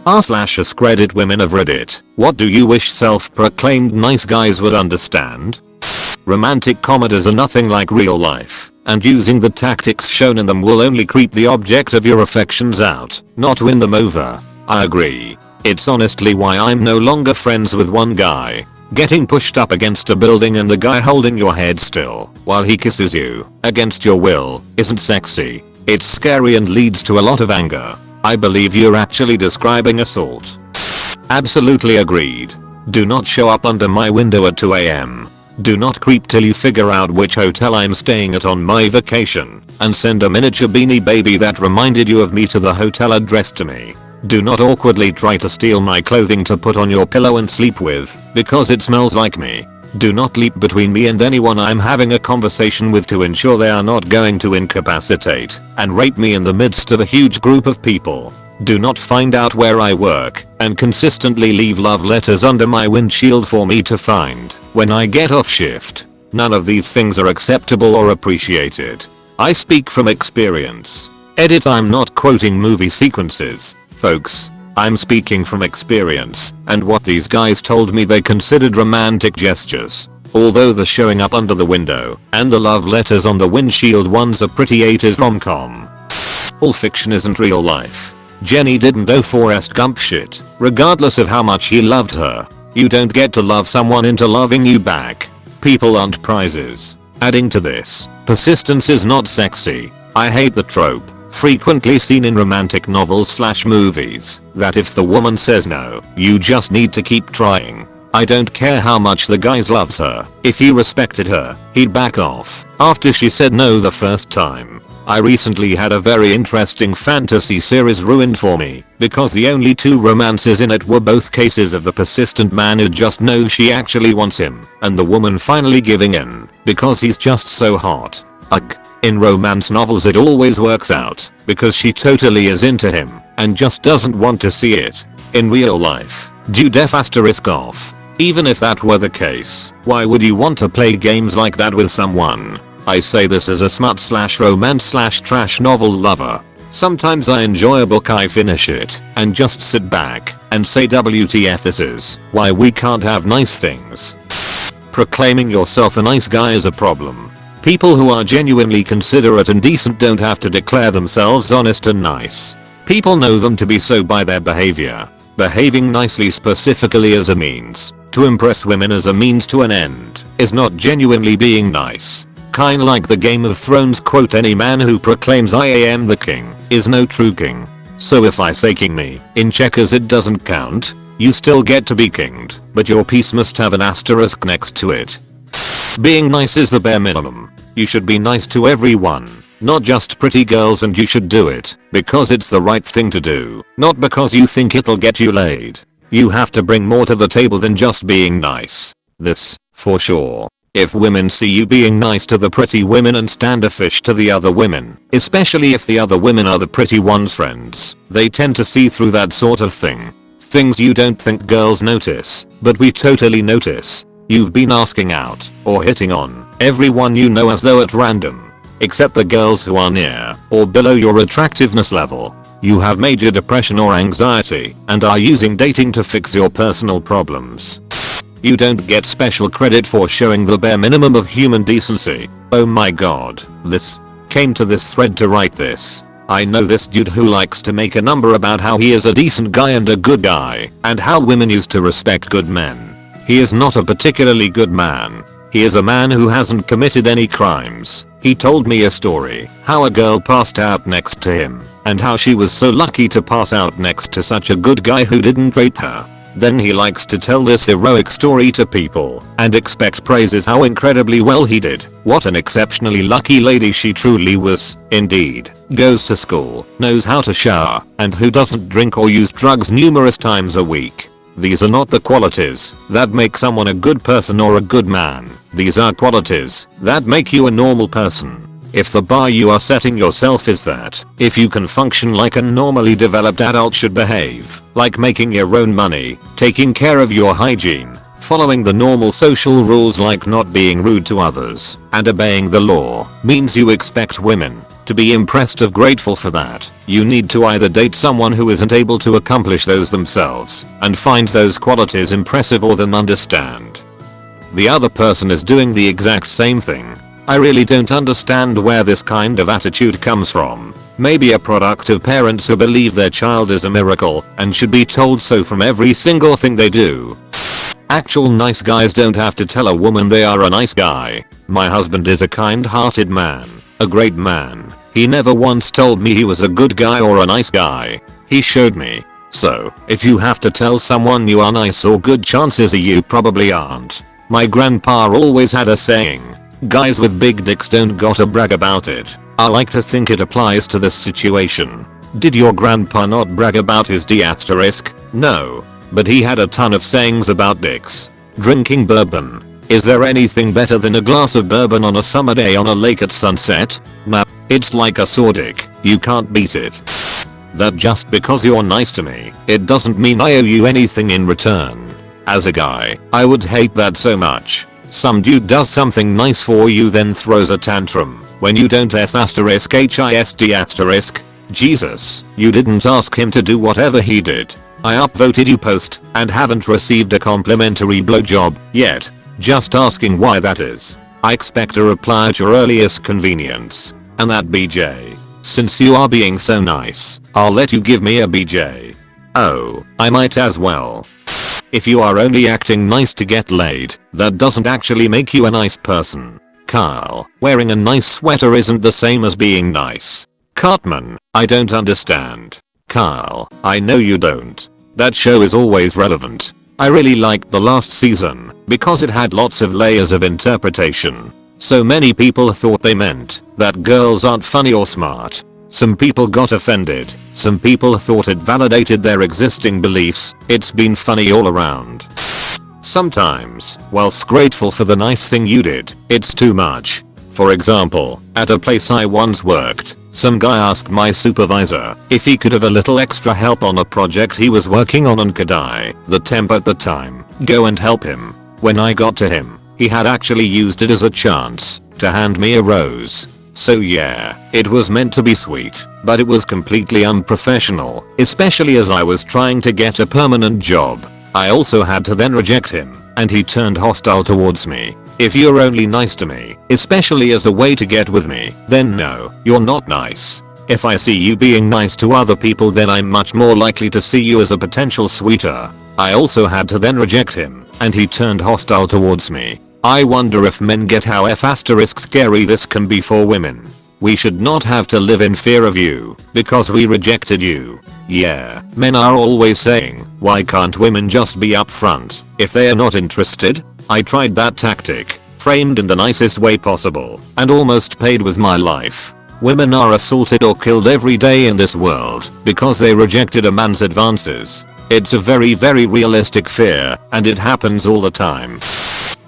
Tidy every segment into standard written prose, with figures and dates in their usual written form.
r/Askreddit women of Reddit, what do you wish self-proclaimed nice guys would understand? Romantic comedies are nothing like real life, and using the tactics shown in them will only creep the object of your affections out, not win them over. I agree. It's honestly why I'm no longer friends with one guy. Getting pushed up against a building and the guy holding your head still while he kisses you against your will isn't sexy. It's scary and leads to a lot of anger. I believe you're actually describing assault. Absolutely agreed. Do not show up under my window at 2 AM. Do not creep till you figure out which hotel I'm staying at on my vacation and send a miniature beanie baby that reminded you of me to the hotel address to me. Do not awkwardly try to steal my clothing to put on your pillow and sleep with because it smells like me. Do not leap between me and anyone I'm having a conversation with to ensure they are not going to incapacitate and rape me in the midst of a huge group of people. Do not find out where I work and consistently leave love letters under my windshield for me to find when I get off shift. None of these things are acceptable or appreciated. I speak from experience. Edit, I'm not quoting movie sequences, folks. I'm speaking from experience and what these guys told me they considered romantic gestures. Although the showing up under the window and the love letters on the windshield ones are pretty 80s rom-com. All fiction isn't real life. Jenny didn't do Forrest Gump shit, regardless of how much he loved her. You don't get to love someone into loving you back. People aren't prizes. Adding to this, persistence is not sexy. I hate the trope, frequently seen in romantic novels/movies, that if the woman says no, you just need to keep trying. I don't care how much the guy loves her. If he respected her, he'd back off after she said no the first time. I recently had a very interesting fantasy series ruined for me because the only two romances in it were both cases of the persistent man who just knows she actually wants him and the woman finally giving in because he's just so hot. Ugh. In romance novels it always works out because she totally is into him and just doesn't want to see it. In real life, off. Even if that were the case, why would you want to play games like that with someone? I say this as a smut/romance/trash novel lover. Sometimes I enjoy a book, I finish it and just sit back and say WTF, this is why we can't have nice things. Proclaiming yourself a nice guy is a problem. People who are genuinely considerate and decent don't have to declare themselves honest and nice. People know them to be so by their behavior. Behaving nicely specifically as a means to impress women as a means to an end is not genuinely being nice. Kinda like the Game of Thrones quote, any man who proclaims I am the king is no true king. So if I say king me in checkers it doesn't count. You still get to be kinged, but your piece must have an asterisk next to it. Being nice is the bare minimum. You should be nice to everyone, not just pretty girls, and you should do it because it's the right thing to do, not because you think it'll get you laid. You have to bring more to the table than just being nice. This, for sure. If women see you being nice to the pretty women and standoffish to the other women, especially if the other women are the pretty one's friends, they tend to see through that sort of thing. Things you don't think girls notice, but we totally notice. You've been asking out or hitting on everyone you know as though at random, except the girls who are near or below your attractiveness level. You have major depression or anxiety and are using dating to fix your personal problems. You don't get special credit for showing the bare minimum of human decency. Oh my god, this came to this thread to write this. I know this dude who likes to make a number about how he is a decent guy and a good guy and how women used to respect good men. He is not a particularly good man. He is a man who hasn't committed any crimes. He told me a story how a girl passed out next to him and how she was so lucky to pass out next to such a good guy who didn't rape her. Then he likes to tell this heroic story to people and expect praises how incredibly well he did. What an exceptionally lucky lady she truly was. Indeed, goes to school, knows how to shower, and who doesn't drink or use drugs numerous times a week. These are not the qualities that make someone a good person or a good man. These are qualities that make you a normal person. If the bar you are setting yourself is that if you can function like a normally developed adult should behave, like making your own money, taking care of your hygiene, following the normal social rules like not being rude to others, and obeying the law, means you expect women To be impressed or grateful for that, you need to either date someone who isn't able to accomplish those themselves and finds those qualities impressive, or then understand the other person is doing the exact same thing. I really don't understand where this kind of attitude comes from. Maybe a product of parents who believe their child is a miracle and should be told so from every single thing they do. Actual nice guys don't have to tell a woman they are a nice guy. My husband is a kind-hearted man, a great man. He never once told me he was a good guy or a nice guy. He showed me. So, if you have to tell someone you are nice or good, chances are you probably aren't. My grandpa always had a saying, guys with big dicks don't gotta brag about it. I like to think it applies to this situation. Did your grandpa not brag about his D*? No. But he had a ton of sayings about dicks. Drinking bourbon. Is there anything better than a glass of bourbon on a summer day on a lake at sunset? Nah. It's like a sore dick. You can't beat it. That just because you're nice to me, it doesn't mean I owe you anything in return. As a guy, I would hate that so much. Some dude does something nice for you then throws a tantrum when you don't *HISD*. Jesus, you didn't ask him to do whatever he did. I upvoted you post and haven't received a complimentary blowjob yet. Just asking why that is. I expect a reply at your earliest convenience. And that BJ. Since you are being so nice, I'll let you give me a BJ. Oh, I might as well. If you are only acting nice to get laid, that doesn't actually make you a nice person. Kyle, wearing a nice sweater isn't the same as being nice. Cartman, I don't understand. Kyle, I know you don't. That show is always relevant. I really liked the last season because it had lots of layers of interpretation. So many people thought they meant that girls aren't funny or smart. Some people got offended. Some people thought it validated their existing beliefs. It's been funny all around. Sometimes, whilst grateful for the nice thing you did, it's too much. For example, at a place I once worked, some guy asked my supervisor if he could have a little extra help on a project he was working on and could I, the temp at the time, go and help him. When I got to him, he had actually used it as a chance to hand me a rose. So yeah, it was meant to be sweet, but it was completely unprofessional, especially as I was trying to get a permanent job. I also had to then reject him, and he turned hostile towards me. If you're only nice to me, especially as a way to get with me, then no, you're not nice. If I see you being nice to other people, then I'm much more likely to see you as a potential sweeter. I also had to then reject him, and he turned hostile towards me. I wonder if men get how scary this can be for women. We should not have to live in fear of you because we rejected you. Yeah, men are always saying, why can't women just be upfront if they are not interested? I tried that tactic, framed in the nicest way possible, and almost paid with my life. Women are assaulted or killed every day in this world because they rejected a man's advances. It's a very realistic fear, and it happens all the time.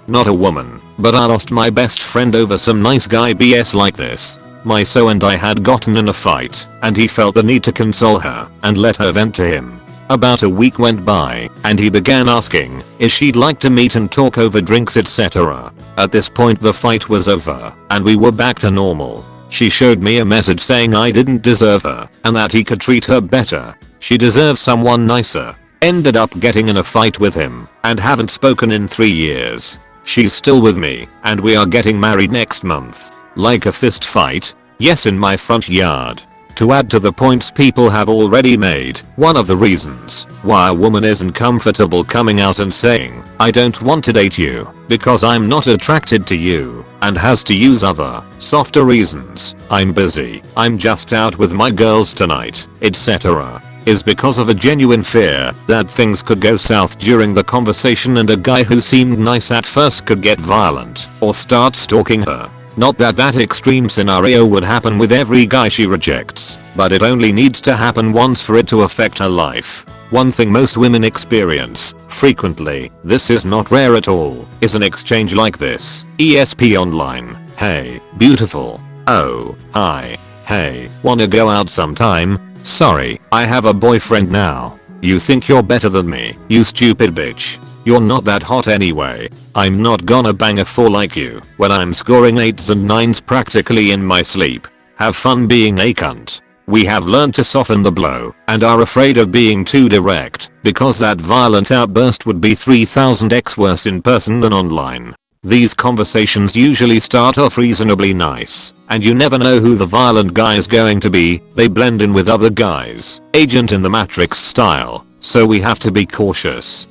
Not a woman, but I lost my best friend over some nice guy BS like this. My so and I had gotten in a fight, and he felt the need to console her and let her vent to him. About a week went by, and he began asking if she'd like to meet and talk over drinks, etc. At this point the fight was over, and we were back to normal. She showed me a message saying I didn't deserve her, and that he could treat her better. She deserves someone nicer. Ended up getting in a fight with him, and haven't spoken in 3 years. She's still with me, and we are getting married next month. Like a fist fight? Yes, in my front yard. To add to the points people have already made, one of the reasons why a woman isn't comfortable coming out and saying, I don't want to date you, because I'm not attracted to you, and has to use other, softer reasons, I'm busy, I'm just out with my girls tonight, etc. is because of a genuine fear that things could go south during the conversation and a guy who seemed nice at first could get violent or start stalking her. Not that that extreme scenario would happen with every guy she rejects, but it only needs to happen once for it to affect her life. One thing most women experience frequently, this is not rare at all, is an exchange like this. ESP online. Hey, beautiful. Oh, hi. Hey, wanna go out sometime? Sorry, I have a boyfriend now. You think you're better than me, you stupid bitch. You're not that hot anyway. I'm not gonna bang a 4 like you when I'm scoring 8s and 9s practically in my sleep. Have fun being a cunt. We have learned to soften the blow and are afraid of being too direct because that violent outburst would be 3000x worse in person than online. These conversations usually start off reasonably nice, and you never know who the violent guy is going to be. They blend in with other guys, Agent in the Matrix style, so we have to be cautious.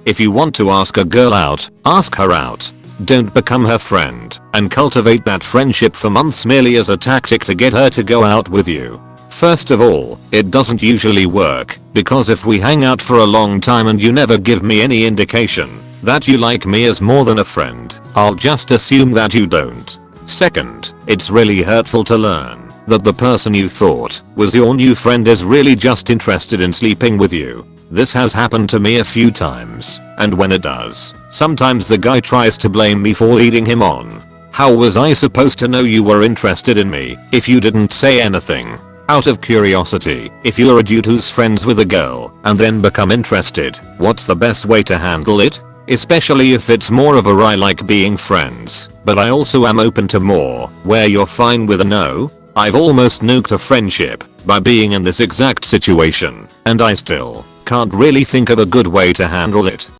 If you want to ask a girl out, ask her out. Don't become her friend and cultivate that friendship for months merely as a tactic to get her to go out with you. First of all, it doesn't usually work, because if we hang out for a long time and you never give me any indication that you like me as more than a friend, I'll just assume that you don't. Second, it's really hurtful to learn that the person you thought was your new friend is really just interested in sleeping with you. This has happened to me a few times, and when it does, sometimes the guy tries to blame me for leading him on. How was I supposed to know you were interested in me if you didn't say anything? Out of curiosity, if you're a dude who's friends with a girl and then become interested, what's the best way to handle it? Especially if it's more of a I like being friends, but I also am open to more, where you're fine with a no? I've almost nuked a friendship by being in this exact situation, and I still can't really think of a good way to handle it.